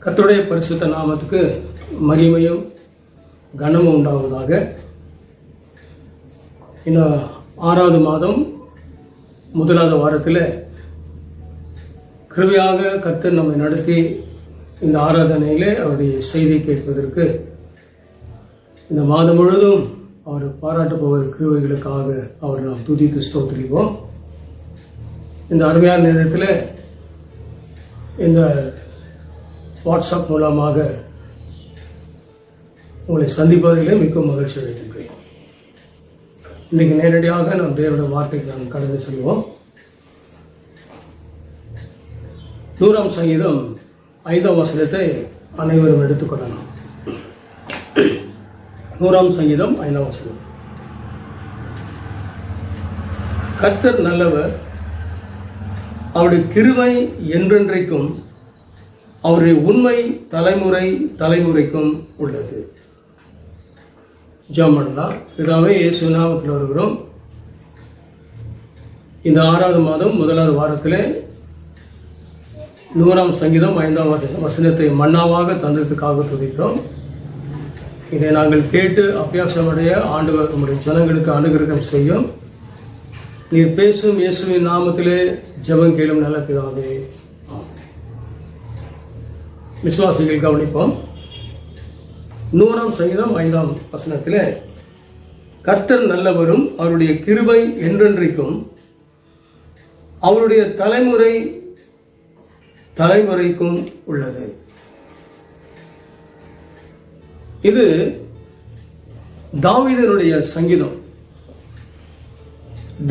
கர்த்தருடைய பரிசுத்த நாமத்துக்கு மகிமையும் கனமும் உண்டாவதாக. இந்த 6வது மாதம் 1வது வாரத்தில் கிருபையாக கர்த்தர் நம்மை நடத்தி இந்த ஆராதனையிலே அவருடைய செய்தி கேட்பதற்கு இந்த மாதம் முழுவதும் அவர் பாராட்ட போகிற கிருபைகளுக்காக அவர் நாம் துதித்து ஸ்தோத்திரிப்போம். இந்த அருமையான நேரத்தில் இந்த வாட்ஸ்அப் மூலமாக உங்களை சந்திப்பதிலே மிகவும் மகிழ்ச்சி அடைகின்றேன். இன்றைக்கு நேரடியாக நாம் தேவனுடைய வார்த்தைக்கு நாம் கடந்து செல்வோம். 100ஆம் சங்கீதம் 5ஆம் வசனத்தை அனைவரும் எடுத்துக்கொள்ளலாம். 100ஆம் சங்கீதம் 5ஆம் வசனம். கர்த்தர் நல்லவர், அவருடைய கிருபை என்றென்றைக்கும், அவருடைய உண்மை தலைமுறை தலைமுறைக்கும் உள்ளது. ஜெபம் பண்ணலாம். பிதாவே, இயேசு நாமத்தில் வருகிறோம். இந்த 6வது மாதம் 1வது வாரத்திலே 100ஆம் சங்கீதம் 5ஆம் வசனத்தை மன்னாவாக தந்ததுக்காக துதிக்கிறோம். இதை நாங்கள் கேட்டு அபியாசமுடைய ஆண்டவர் நம்முடைய ஜனங்களுக்கு அனுகிரகம் செய்யும். நீர் பேசும் இயேசுவின் நாமத்திலே ஜெபம் கேளும் நல்ல பிதாவே. விசுவாசிகள் கவனிப்போம். 100ஆம் சங்கீதம் 5ஆம் வசனத்திலே கர்த்தர் நல்லவரும், அவருடைய கிருபை என்றென்றைக்கும், அவருடைய தலைமுறை தலைமுறைக்கும் உள்ளது. இது தாவீதனுடைய சங்கீதம்.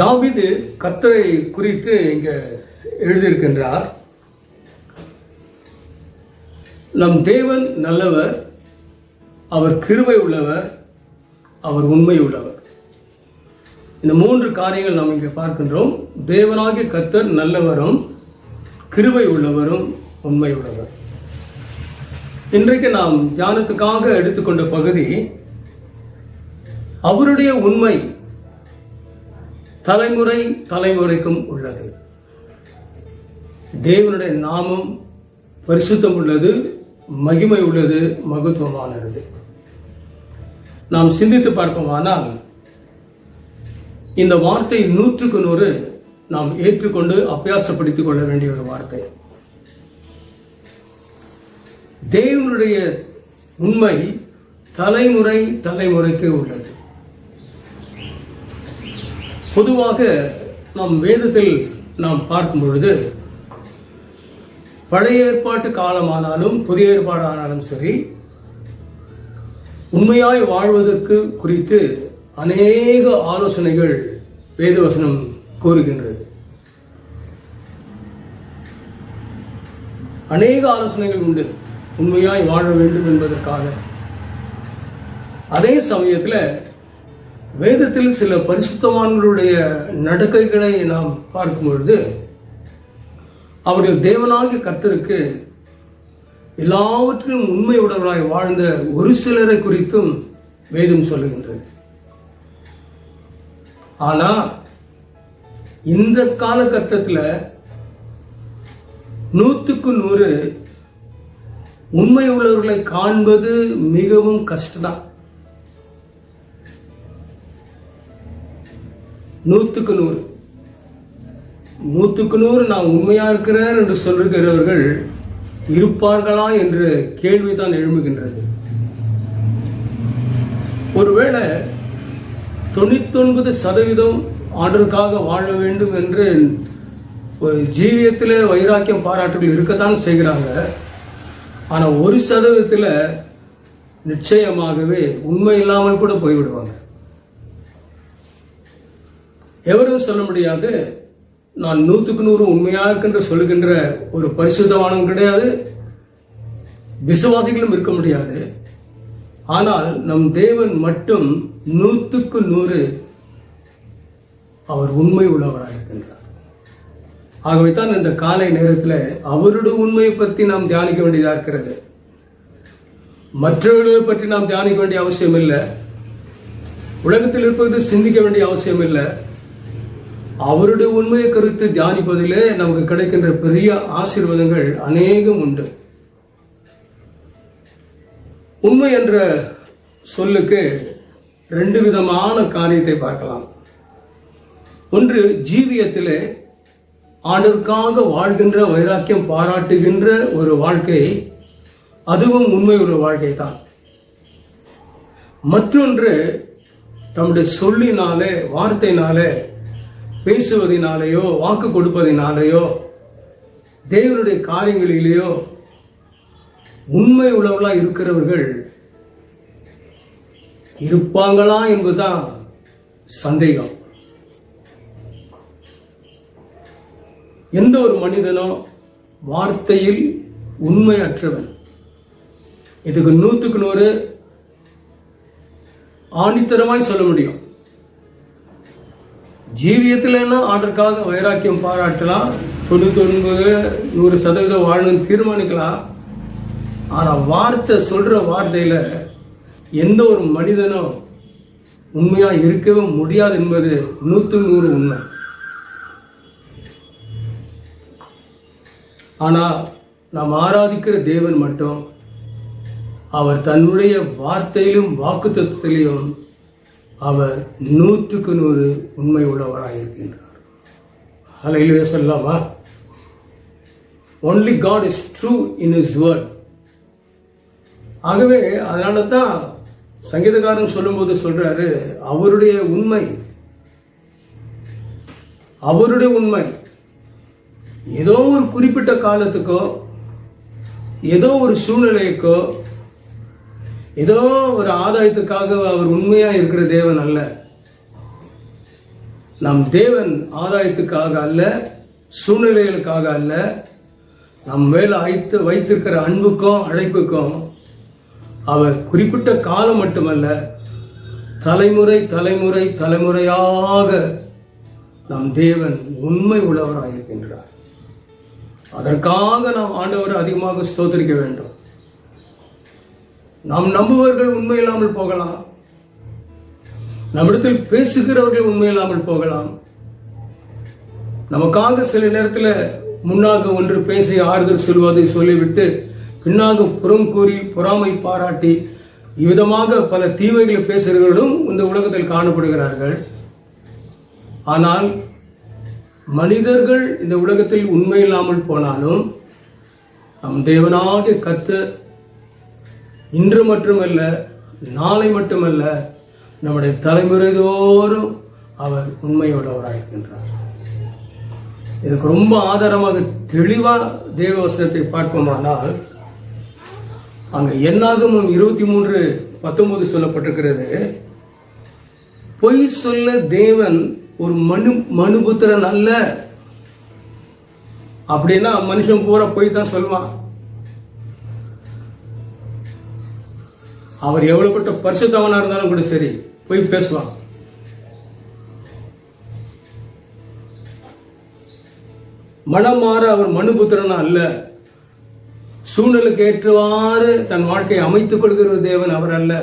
தாவீது கர்த்தரை குறித்து இங்க எழுதியிருக்கின்றார். நம் தேவன் நல்லவர், அவர் கிருபை உள்ளவர், அவர் உண்மை உள்ளவர். இந்த 3 காரியங்கள் நாம் இங்கே பார்க்கின்றோம். தேவனாகிய கர்த்தர் நல்லவரும், கிருபை உள்ளவரும், உண்மை உள்ளவர். இன்றைக்கு நாம் தியானத்துக்காக எடுத்துக்கொண்ட பகுதி, அவருடைய உண்மை தலைமுறை தலைமுறைக்கும் உள்ளது. தேவனுடைய நாமம் பரிசுத்தம் உள்ளது, மகிமை உள்ளது, மகத்துவமானது. நாம் சிந்தித்து பார்ப்போமானால் இந்த வார்த்தை 100க்கு 100 நாம் ஏற்றுக்கொண்டு அபியாசப்படுத்திக் கொள்ள வேண்டிய ஒரு வார்த்தை. தேவனுடைய உண்மை தலைமுறை தலைமுறைக்கு உள்ளது. பொதுவாக நாம் வேதத்தில் நாம் பார்க்கும் பொழுது, பழைய ஏற்பாட்டு காலமானாலும் புதிய ஏற்பாடு ஆனாலும் சரி, உண்மையாய் வாழ்வதற்கு குறித்து அநேக ஆலோசனைகள் வேதவசனம் கூறுகின்றது. அநேக ஆலோசனைகள் உண்டு உண்மையாய் வாழ வேண்டும் என்பதற்காக. அதே சமயத்தில் வேதத்தில் சில பரிசுத்தவான்களுடைய நடக்கைகளை நாம் பார்க்கும் பொழுது, அவர்கள் தேவனாகிய கர்த்தருக்கு எல்லாவற்றிலும் உண்மை உடையவராய் வாழ்ந்த ஒரு சிலரை குறித்தும் வேதம் சொல்லுகின்றது. ஆனா இந்த காலகட்டத்தில் 100க்கு 100 உண்மை உள்ளவர்களை காண்பது மிகவும் கஷ்டம். 100க்கு 100 நான் உண்மையா இருக்கிறேன் என்று சொல்லுகிறவர்கள் இருப்பார்களா என்று கேள்விதான் எழும்புகின்றது. ஒருவேளை 99% ஆண்டவருக்காக வாழ வேண்டும் என்று ஒரு ஜீவியத்தில் வைராக்கியம் பாராட்டுகள் இருக்கத்தான் செய்கிறாங்க. ஆனா 1% நிச்சயமாகவே உண்மை இல்லாமல் கூட போய்விடுவாங்க. எவரும் சொல்ல முடியாது, நான் 100க்கு 100 உண்மையாக இருக்கின்ற சொல்லுகின்ற ஒரு பரிசுத்தவானும் கிடையாது, விசுவாசிகளும் இருக்க முடியாது. ஆனால் நம் தேவன் மட்டும் 100க்கு 100 அவர் உண்மை உள்ளவராக இருக்கின்றார். ஆகவே தான் இந்த காலை நேரத்தில் அவருடைய உண்மையை பற்றி நாம் தியானிக்க வேண்டியதாக இருக்கிறது. மற்றவர்களை பற்றி நாம் தியானிக்க வேண்டிய அவசியம் இல்லை. உலகத்தில் இருப்பது சிந்திக்க வேண்டிய அவசியம் இல்லை. அவருடைய உண்மையை கருத்து தியானிப்பதிலே நமக்கு கிடைக்கின்ற பெரிய ஆசீர்வாதங்கள் அநேகம் உண்டு. உண்மை என்ற சொல்லுக்கு ரெண்டு விதமான காரியத்தை பார்க்கலாம். ஒன்று, ஜீவியத்திலே ஆண்டவருக்காக வாழ்கின்ற, வைராக்கியம் பாராட்டுகின்ற ஒரு வாழ்க்கை, அதுவும் உண்மை ஒரு வாழ்க்கை தான். மற்றொன்று, தம்முடைய சொல்லினாலே, வார்த்தையினாலே, பேசுவதனாலேயோ, வாக்கு கொடுப்பதினாலேயோ, தேவனுடைய காரியங்களிலேயோ உண்மை உள்ளவர்களா இருக்கிறவர்கள் இருப்பாங்களா என்பதுதான் சந்தேகம். எந்த ஒரு மனிதனோ வார்த்தையில் உண்மையற்றவன், இதுக்கு 100க்கு 100 ஆணித்தரமாய் சொல்ல முடியும். ஜீவியத்தில் ஆண்டவருக்காக வைராக்கியம் பாராட்டலாம், 99-100% வாழணும்னு தீர்மானிக்கலாம். ஆனா வார்த்தை சொல்ற வார்த்தையில எந்த ஒரு மனிதனும் உண்மையா இருக்கவே முடியாது என்பது 100க்கு 100 உண்மை. ஆனா நாம் ஆராதிக்கிற தேவன் மட்டும் அவர் தன்னுடைய வார்த்தையிலும் வாக்குத்தத்தத்திலும் அவர் 100க்கு 100 உண்மை உள்ளவராக இருக்கின்றார். ஹல்லேலூயா சொல்லலாமா? Only God is true in His word. ஆகவே அதனால தான் சங்கீதக்காரன் சொல்லும்போது சொல்றாரு, அவருடைய உண்மை ஏதோ ஒரு குறிப்பிட்ட காலத்துக்கோ, ஏதோ ஒரு சூழ்நிலைக்கோ, ஏதோ ஒரு ஆதாயத்துக்காக அவர் உண்மையா இருக்கிற தேவன் அல்ல. நம் தேவன் ஆதாயத்துக்காக அல்ல, சூழ்நிலைகளுக்காக அல்ல, நம் மேல வைத்திருக்கிற அன்புக்கும் அழைப்புக்கும் அவர் குறிப்பிட்ட காலம் மட்டுமல்ல, தலைமுறை தலைமுறை தலைமுறையாக நம் தேவன் உண்மை உள்ளவராக இருக்கின்றார். அதற்காக நாம் ஆண்டவரை அதிகமாக ஸ்தோத்திரிக்க வேண்டும். நாம் நம்புவர்கள் உண்மை இல்லாமல் போகலாம், நம்மிடத்தில் பேசுகிறவர்கள் உண்மை இல்லாமல் போகலாம். நமக்காக சில நேரத்தில் முன்னாக ஒன்று பேசி ஆறுதல் சொல்வதை சொல்லிவிட்டு பின்னாக புறம் கூறி பொறாமை பாராட்டி இவ்விதமாக பல தீமைகளை பேசுகிறவர்களும் இந்த உலகத்தில் காணப்படுகிறார்கள். ஆனால் மனிதர்கள் இந்த உலகத்தில் உண்மை இல்லாமல் போனாலும் நம் தேவனாகிய கர்த்தர் இன்று மட்டுமல்ல, நாளை மட்டுமல்ல, நம்முடைய தலைமுறை தோறும் அவர் உண்மையுள்ளவராயிருக்கின்றார். இதுக்கு ரொம்ப ஆதாரமாக தெளிவா தேவ வசனத்தை பார்ப்போமானால், அங்க என்னாகமம் 23:19 சொல்லப்பட்டிருக்கிறது, பொய் சொல்ல தேவன் ஒரு மனுபுத்திரன் அல்ல. அப்படின்னா மனுஷன் பூரா பொய் தான் சொல்வான். அவர் எவ்வளவுப்பட்ட பரிசுத்தவனா இருந்தாலும் கூட சரி, பொய் பேசுவான். மனம் மாற அவர் மனுபுத்திரனா அல்ல. சூழ்நிலைக்கு ஏற்றவாறு தன் வாழ்க்கையை அமைத்துக் கொள்கிற தேவன் அவர் அல்ல.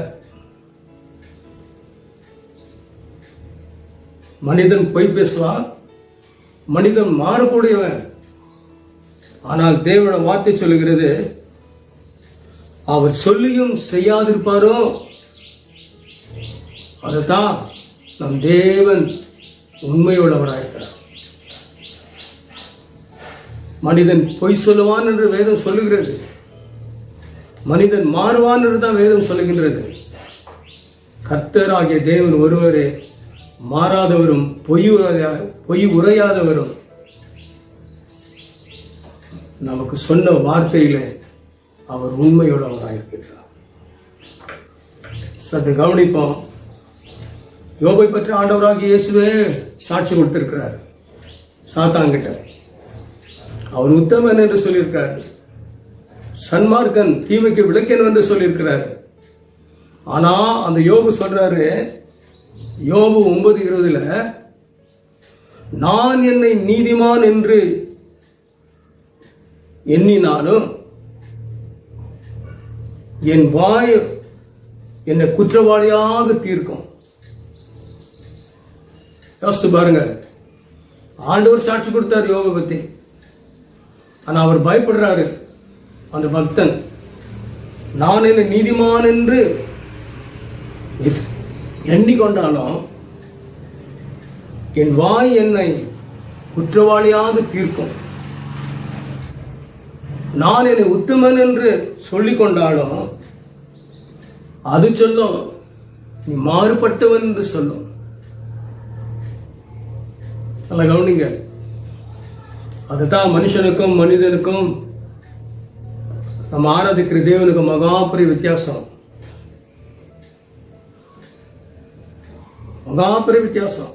மனிதன் பொய் பேசுவான், மனிதன் மாறக்கூடியவன். ஆனால் தேவனோட வார்த்தை சொல்லுகிறது, அவர் சொல்லியும் செய்யாதிருப்பாரோ, அதுதான் நம் தேவன் உண்மையுள்ளவராயிருக்கிறார். மனிதன் பொய் சொல்லுவான் என்று வேதம் சொல்லுகிறது, மனிதன் மாறுவான் என்று தான் வேதம் சொல்லுகின்றது. கர்த்தராகிய தேவன் ஒருவரே, மாறாதவரும் பொய் உரையாதவரும், நமக்கு சொன்ன வார்த்தையிலே அவர் உண்மையுள்ளவராயிருக்கிறார். சற்று கவனிப்போம். யோபை பற்றி ஆண்டவராகிய இயேசுவே சாட்சி கொடுத்திருக்கிறார். சாத்தான்கிட்ட அவர் உத்தமன் என்று சொல்லியிருக்கிறார், சன்மார்க்கன், தீமைக்கு விளக்கன் என்று சொல்லியிருக்கிறார். ஆனா அந்த யோபு சொல்றாரு, யோபு 9:20, நான் என்னை நீதிமான் என்று எண்ணினாலும் என் வாய் என்னை குற்றவாளியாக தீர்க்கும். யோசித்து பாருங்க, ஆண்டவர் சாட்சி கொடுத்தார் யோபை பத்தி. ஆனா அவர் பயப்படுறாரு. அந்த பக்தன், நான் என்னை நீதிமான் என்று எண்ணிக்கொண்டாலும் என் வாய் என்னை குற்றவாளியாக தீர்க்கும். நான் என்னை உத்தமன் என்று சொல்லிக் கொண்டாலும் அது சொல்லும் நீ மாறுபட்டவன் என்று சொல்லும். நல்ல கவனிங்க. அதுதான் மனுஷனுக்கும் மனிதனுக்கும் நம்ம ஆராதிக்கிற தேவனுக்கு மகாபெரிய வித்தியாசம். மகாபெரிய வித்தியாசம்.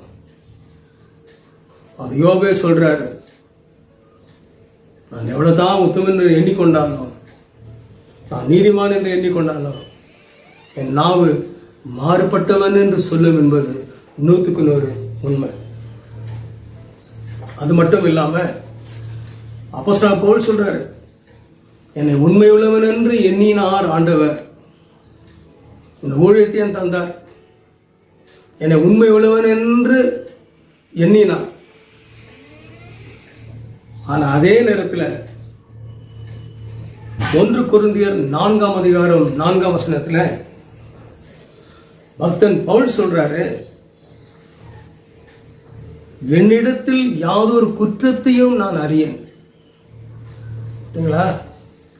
அது யோபே சொல்றாரு, நான் எவ்வளவுதான் உத்தமன் என்று எண்ணிக்கொண்டாலும், நான் நீதிமான் என்று எண்ணிக்கொண்டாலும் என் நாவு மாறுபட்டவன் என்று சொல்லும் என்பது 100% உண்மை. அது மட்டும் இல்லாம அப்போஸ்தலன் பவுல் சொல்றாரு, என்னை உண்மை உள்ளவன் என்று எண்ணினார் ஆண்டவர். இந்த ஊழியத்தையும் தந்தார். என்னை உண்மை உள்ளவன் என்று எண்ணினார். ஆனா அதே நேரத்தில் 1 கொரிந்தியர் 4ஆம் அதிகாரம் 4ஆம் வசனத்துல பக்தன் பவுல் சொல்றாரு, என்னிடத்தில் யாதொரு குற்றத்தையும் நான் அறியேன்.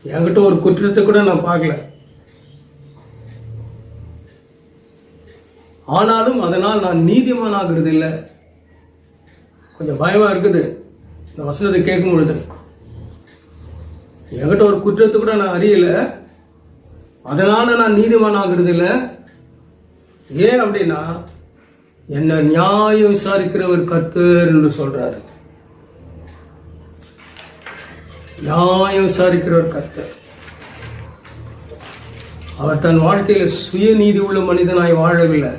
என்கிட்ட ஒரு குற்றத்தை கூட நான் பார்க்கல. ஆனாலும் அதனால் நான் நீதிமானாகிறது இல்லை. கொஞ்சம் பயமா இருக்குது இந்த வசனத்தை கேட்கும் பொழுது. என்கிட்ட ஒரு குற்றத்தை கூட நான் அறியல, அதனால நான் நீதிமானாகிறது இல்லை. ஏன் அப்படின்னா என்ன நியாயம் விசாரிக்கிறவர் கர்த்தர் என்று சொல்றாரு. நியாயம் விசாரிக்கிறவர் கர்த்தர். அவர் தன் வாழ்க்கையில சுய நீதி உள்ள மனிதனாய் வாழவில்லை.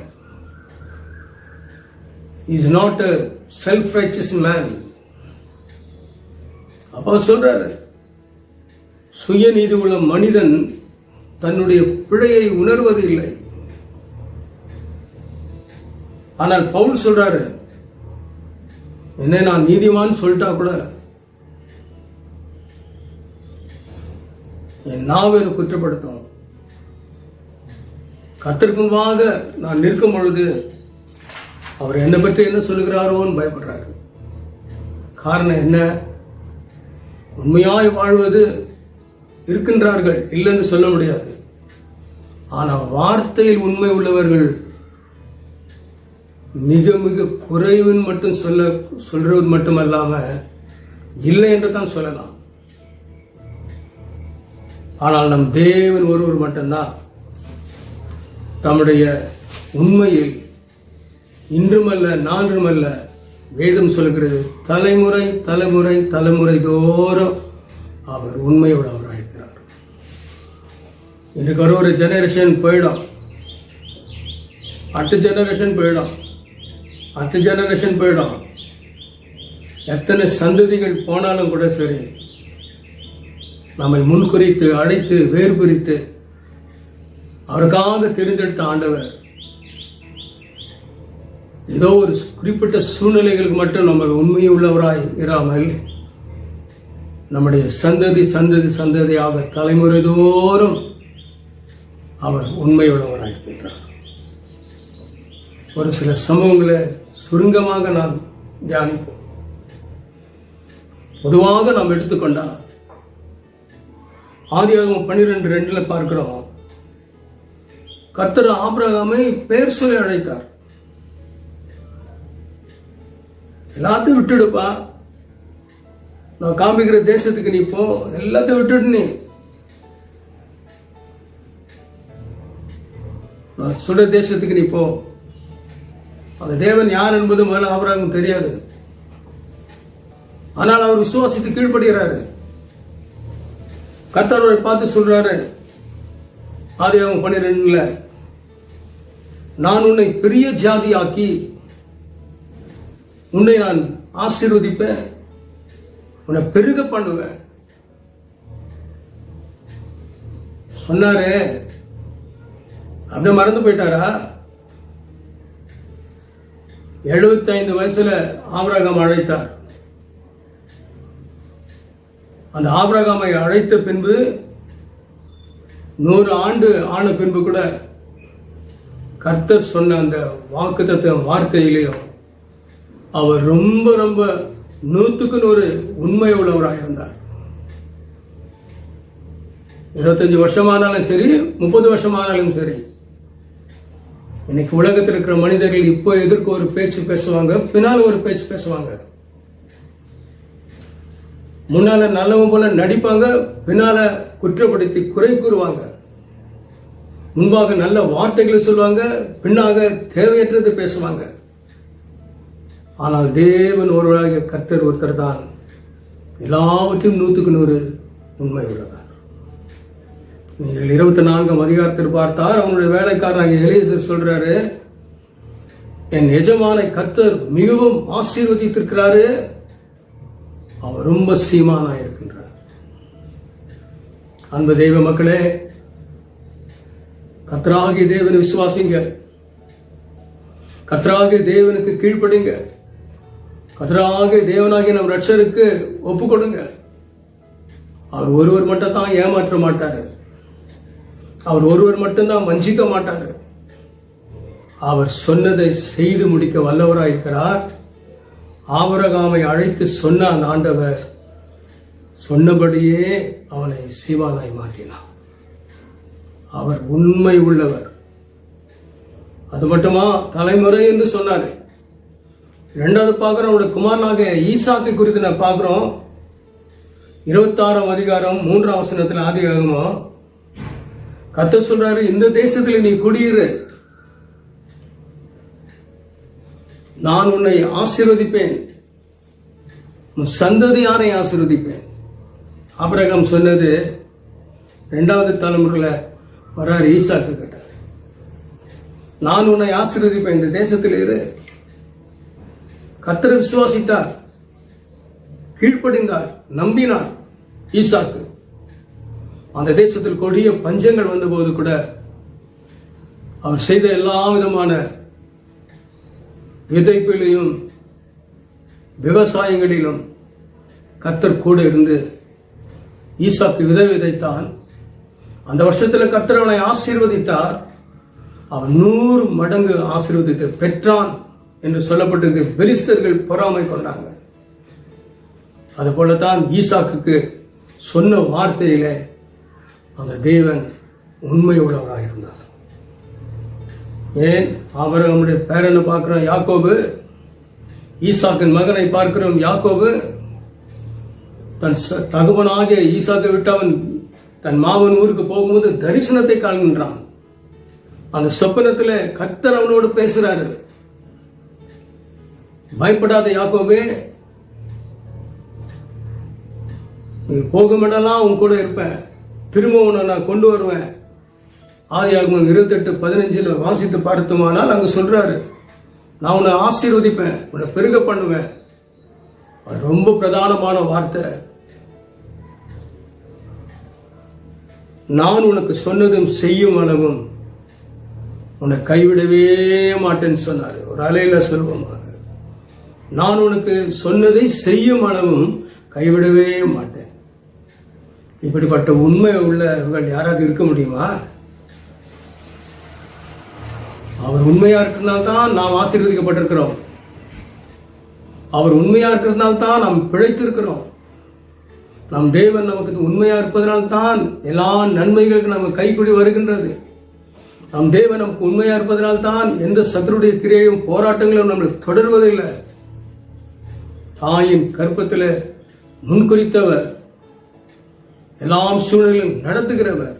Is not a self-righteous man. அப்ப சொல்றாரு, சுய நீதி உள்ள மனிதன் தன்னுடைய பிழையை உணர்வது இல்லை. ஆனால் பவுல் சொல்றாரு, என்ன நான் நீதிமான் சொல்லிட்டா கூட என் நாவை குற்றப்படுத்தும். கர்த்தருக்கு முன்பாக நான் நிற்கும் பொழுது அவர் என்னை பற்றி என்ன சொல்லுகிறாரோன்னு பயப்படுறாரு. காரணம் என்ன? உண்மையாய் வாழ்வது இருக்கின்றார்கள், இல்லைன்னு சொல்ல முடியாது. ஆனால் வார்த்தையில் உண்மை உள்ளவர்கள் மிக மிக குறைவின் மட்டும் சொல்றது மட்டுமல்லாம இல்லை என்று தான் சொல்லலாம். ஆனால் நம் தேவன் ஒருவர் மட்டும்தான் தம்முடைய உண்மையில் இன்றுமல்ல நான்றுமல்ல வேதம் சொல்கிறது, தலைமுறை தலைமுறை தலைமுறை தோறும் அவர் உண்மையுள்ளவராக இருக்கிறார். இன்றைக்கு ஒரு ஜெனரேஷன் போயிடும், அடுத்த ஜெனரேஷன் போயிடும், அடுத்த ஜெனரேஷன் போயிடும். எத்தனை சந்ததிகள் போனாலும் கூட சரி, நம்மை முன்குறித்து அழைத்து வேறு பிரித்து அவருக்காக தெரிந்தெடுத்த ஆண்டவர் ஏதோ ஒரு குறிப்பிட்ட சூழ்நிலைகளுக்கு மட்டும் நம்ம உண்மையை உள்ளவராய் இராமல் நம்முடைய சந்ததி சந்ததி சந்ததியாக தலைமுறை தோறும் அவர் உண்மையுள்ளவராய் இருக்கின்றார். ஒரு சில சம்பவங்களை சுருங்கமாக நாம் தியானிப்போம். பொதுவாக நாம் எடுத்துக்கொண்டா ஆதியாகமம் 12:2 பார்க்கிறோம், கர்த்தர் ஆபிரகாமை பெயர் சொல்லி அழைத்தார். எல்லாத்தையும் விட்டுடுப்பா, நான் காமிக்கிற தேசத்துக்கு நீ போ, எல்லாத்தையும் விட்டுடு, நீ நான் சொல்ற தேசத்துக்கு நீ போ. அந்த தேவன் யார் என்பது முதல்ல ஆபிரகாமுக்கு தெரியாது. ஆனால் அவர் விசுவாசித்து கீழ்ப்படுகிறாரு. கர்த்தர் அவரை பார்த்து சொல்றாரு, ஆதியாகமம் 12, நான் உன்னை பெரிய ஜாதியாக்கி உன்னை நான் ஆசீர்வதிப்பேன், உன்னை பெருக பண்ணுவேன் சொன்னாரு. அப்படியே மறந்து போயிட்டாரா? 75 வயசுல ஆபிரகாம் அழைத்தார். அந்த ஆபிரகாமை அழைத்த பின்பு 100 ஆண்டு ஆன பின்பு கூட கர்த்தர் சொன்ன அந்த வாக்குத்தத்த வார்த்தையிலையும் அவர் ரொம்ப ரொம்ப 100க்கு 100 உண்மை உள்ளவராக இருந்தார். 25 வருஷமானாலும் சரி, 30 வருஷமானாலும் சரி. இன்னைக்கு உலகத்தில் இருக்கிற மனிதர்கள் இப்போ எதிர்க்கு ஒரு பேச்சு பேசுவாங்க, பின்னால ஒரு பேச்சு பேசுவாங்க. முன்னால நல்லவங்க போல நடிப்பாங்க, பின்னால குற்றப்படுத்தி குறை கூறுவாங்க. முன்பாக நல்ல வார்த்தைகளை சொல்லுவாங்க, பின்னாக தேவையற்றது பேசுவாங்க. ஆனால் தேவன் ஒருவராக கர்த்தர் ஒருத்தர் தான் எல்லாவற்றையும் 100க்கு 100 உண்மை உள்ளவர். நீங்கள் 24ஆம் அதிகாரத்தில் பார்த்தார், அவனுடைய வேலைக்காரனாக எலியேசர் சொல்றாரு, என் எஜமானை கர்த்தர் மிகவும் ஆசீர்வதித்திருக்கிறாரு, அவர் ரொம்ப சீமானா இருக்கின்றார். அன்பு தெய்வ மக்களே, கர்த்தராகிய தேவனை விசுவாசிங்க, கர்த்தராகிய தேவனுக்கு கீழ்ப்படிங்க, கர்த்தராகிய தேவனாகிய நம் ரட்சருக்கு ஒப்பு கொடுங்க. அவர் ஒருவர் மட்டும் தான் ஏமாற்ற மாட்டாரு, அவர் ஒருவர் மட்டும்தான் வஞ்சிக்க மாட்டாரு. அவர் சொன்னதை செய்து முடிக்க வல்லவராயிருக்கிறார். ஆபிரகாமை அழைத்து சொன்ன அந்த ஆண்டவர் சொன்னபடியே அவனை சீவானாய் மாற்றினார். அவர் உண்மை உள்ளவர். அது மட்டுமா, தலைமுறை என்று சொன்னாரு. 2வது பார்க்கிறோம், அவருடைய குமாரனாக ஈசாக்கை குறித்து நான் பார்க்கிறோம். 26ஆம் அதிகாரம் 3ஆம் வசனத்தில் ஆதியாகமம் கர்த்தர் சொல்றாரு, இந்த தேசத்தில் நீ குடியிரு, நான் உன்னை ஆசீர்வதிப்பேன், உன் சந்ததியாரை ஆசீர்வதிப்பேன். ஆபிரகாம் சொன்னது 2வது தலைமுறையில வராரு ஈசாக்கு கேட்டார், நான் உன்னை ஆசீர்வதிப்பேன், இந்த தேசத்தில் இரு. கர்த்தரை விசுவாசித்தார், கீழ்ப்படிந்தார், நம்பினார் ஈசாக்கு. அந்த தேசத்தில் கொடிய பஞ்சங்கள் வந்தபோது கூட அவர் செய்த எல்லா விதமான விதைப்பிலையும் விவசாயங்களிலும் கர்த்தர் கூட இருந்து ஈசாக்கு விதைத்தான். அந்த வருஷத்தில் கர்த்தர் அவனை ஆசீர்வதித்தார். அவன் 100 மடங்கு ஆசீர்வதித்து பெற்றான் என்று சொல்லப்பட்டது. பெலிஸ்தர்கள் பொறாமை கொண்டாங்க. அதுபோலதான் ஈசாக்குக்கு சொன்ன வார்த்தையிலே அந்த தேவன் உண்மை உள்ளவராக இருந்தார். ஏன் ஆபிரகாமுடைய பேரனை பார்க்கிறோம் யாக்கோபு, ஈசாக்கின் மகனை பார்க்கிறோம் யாக்கோபு. தன் தகவனாகிய ஈசாக்கை விட்டு அவன் தன் மாமன் ஊருக்கு போகும்போது தரிசனத்தை காண்கின்றான். அந்த சொப்பனத்துல கர்த்தர் அவனோடு பேசுறாரு, பயப்படாத யாக்கோபே, நீ போகுமிடலாம் உன் கூட இருப்பேன், திரும்ப உன்னை நான் கொண்டு வருவேன். ஆதியாகமம் 28:15 வாசித்து பார்த்தோமானால் அங்க சொல்றாரு, நான் உன்னை ஆசீர்வதிப்பேன், உன்னை பெருக பண்ணுவேன். அது ரொம்ப பிரதானமான வார்த்தை. நான் உனக்கு சொன்னதும் செய்யும் அளவும் உன்னை கைவிடவே மாட்டேன்னு சொன்னாரு. ஒரு அலையில சொல்வோமாக, நான் உனக்கு சொன்னதை செய்யும் அளவும் கைவிடவே மாட்டேன். இப்படிப்பட்ட உண்மை உள்ளவர்கள் யாராவது இருக்க முடியுமா? அவர் உண்மையா இருக்கிறதுனால்தான் நாம் ஆசீர்வதிக்கப்பட்டிருக்கிறோம். அவர் உண்மையா இருக்கிறதுனால்தான் நாம் பிழைத்திருக்கிறோம். நம் தேவன் நமக்கு உண்மையா இருப்பதனால்தான் எல்லா நன்மைகளுக்கு நம்ம கைக்கூடி வருகின்றது. நம் தேவன் நமக்கு உண்மையா இருப்பதனால்தான் எந்த சத்துருடைய கிரியையும் போராட்டங்களும் நம்மளுக்கு தொடர்வதில்லை. தாயின் கற்பத்தில் முன்குறித்தவர், எல்லாம் சூழ்நிலையும் நடத்துகிறவர்.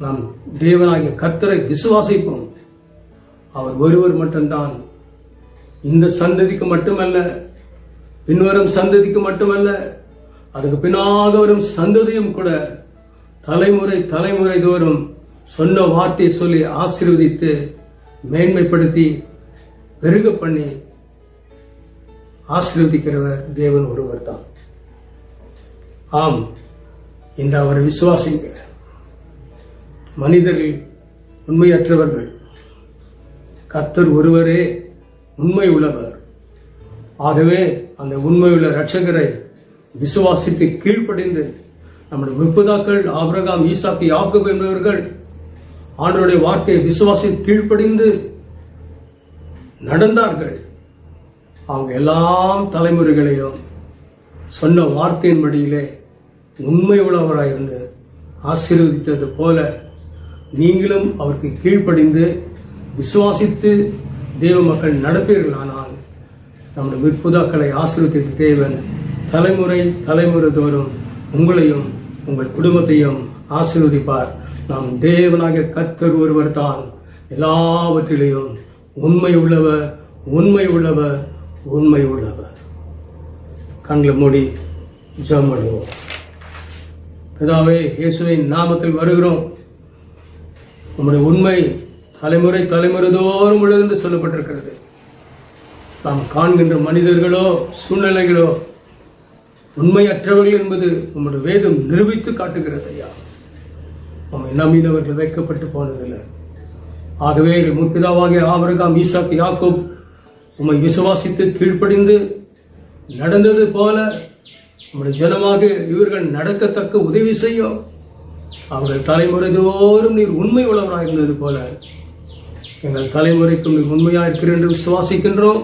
நாம் தேவனாகிய கர்த்தரை விசுவாசிப்போம். அவர் ஒருவர் மட்டும்தான். இந்த சந்ததிக்கு மட்டுமல்ல, பின்வரும் சந்ததிக்கு மட்டுமல்ல, அதுக்கு பின்னாக வரும் சந்ததியும் கூட தலைமுறை தலைமுறை தோறும் சொன்ன வார்த்தையை சொல்லி ஆசீர்வதித்து மேன்மைப்படுத்தி பெருக பண்ணி ஆசீர்வதிக்கிறவர் தேவன் ஒருவர் தான். ஆம், இன்று அவரை விசுவாசிங்க. மனிதர்கள் உண்மையற்றவர்கள், கர்த்தர் ஒருவரே உண்மை உள்ளவர். ஆகவே அந்த உண்மையுள்ள இரட்சகரை விசுவாசித்து கீழ்ப்படிந்து நம்முடைய முற்பதாக்கள் ஆபிரகாம், ஈசாக்கு, யாக்கோபு என்பவர்கள் ஆண்டவருடைய வார்த்தையை விசுவாசி கீழ்ப்படிந்து நடந்தார்கள். அவங்க எல்லாம் தலைமுறைகளையும் சொன்ன வார்த்தையின் படியிலே உண்மை உள்ளவராயிருந்து ஆசீர்வதித்தது போல நீங்களும் அவருக்கு கீழ்ப்படிந்து விசுவாசித்து தேவ மக்கள் நடப்பீர்களானால் நம்முடைய முற்பதாக்களை ஆசீர்வதித்த தேவன் தலைமுறை தலைமுறை தோறும் உங்களையும் உங்கள் குடும்பத்தையும் ஆசீர்வதிப்பார். நாம் தேவனாகிய கர்த்தர் ஒருவர் தான் எல்லாவற்றிலையும் உண்மை உள்ளவர், உண்மை உள்ளவர், உண்மை உள்ளவர். கண்களை மூடி ஜெபம் பண்ணுவோம். பிதாவே, இயேசுவின் நாமத்தில் வருகிறோம். நம்முடைய உண்மை தலைமுறை தலைமுறை தோறும் உள்ளது என்று சொல்லப்பட்டிருக்கிறது. நாம் காண்கின்ற மனிதர்களோ சூழ்நிலைகளோ உண்மையற்றவர்கள் என்பது நம்முடைய வேதம் நிரூபித்து காட்டுகிறது. ஐயா, நம்மை நம்பினவர்கள் வைக்கப்பட்டு போனதில்லை. ஆகவே முற்பிதாவாகிய ஆபிரகாம், ஈசாக்கு, யாக்கோபு உம்மை விசுவாசித்து கீழ்ப்படிந்து நடந்தது போல நம்முடைய ஜனமாக இவர்கள் நடக்கத்தக்க உதவி செய்யும். அவர்கள் தலைமுறை தோறும் நீர் உண்மை உள்ளவராக இருந்தது போல எங்கள் தலைமுறைக்கும் நீர் உண்மையாக இருக்கிறீர் என்று விசுவாசிக்கின்றோம்.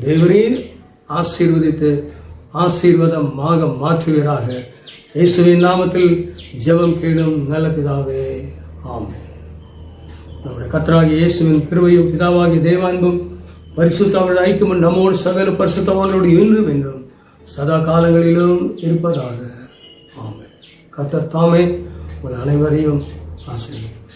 தேவரீர் ஆசீர்வதித்து ஆசீர்வாதமாக மாற்றுவீராக. இயேசுவின் நாமத்தில் ஜெபம் கேளும் நல்ல பிதாவே, ஆமென். நம்முடைய கர்த்தராகிய இயேசுவின் கிருபையும் பிதாவாகிய தேவான்பும் பரிசுத்தவான்கள் ஐக்கியமும் நம்மோடு சகல பரிசுத்தவான்களோடு இன்றும் என்றும் சதா காலங்களிலும் இருப்பதாக. ஆமென். கர்த்தர் தாமே உங்கள் அனைவரையும் ஆசீர்வதிப்பார்.